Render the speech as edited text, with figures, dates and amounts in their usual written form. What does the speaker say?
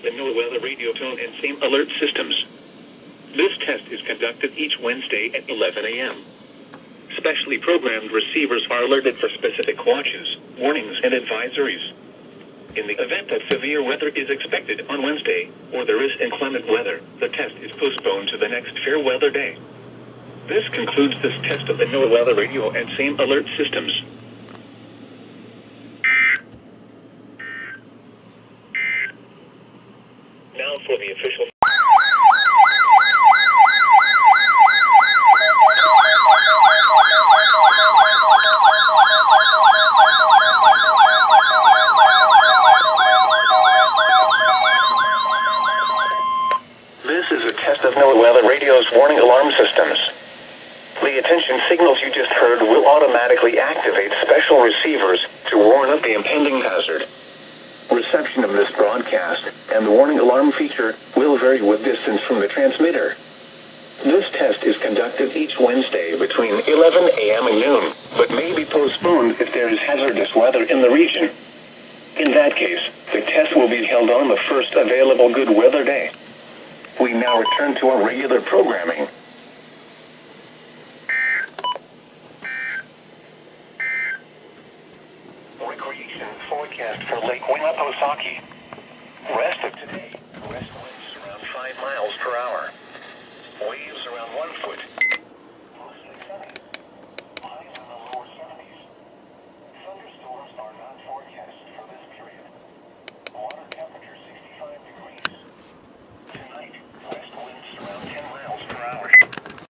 the NOAA weather radio tone and same alert systems. This test is conducted each Wednesday at 11 a.m. Specially programmed receivers are alerted for specific watches, warnings, and advisories. In the event that severe weather is expected on Wednesday, or there is inclement weather, the test is postponed to the next fair weather day. This concludes this test of the NOAA weather radio and same alert systems. Now for the official... This is a test of NOAA weather radio's warning alarm systems. The attention signals you just heard will automatically activate special receivers to warn of the impending hazard. Reception of this broadcast and the warning alarm feature will vary with distance from the transmitter. This test is conducted each Wednesday between 11 a.m. and noon, but may be postponed if there is hazardous weather in the region. In that case, the test will be held on the first available good weather day. We now return to our regular programming. Recreation forecast for Lake Winnipesaukee.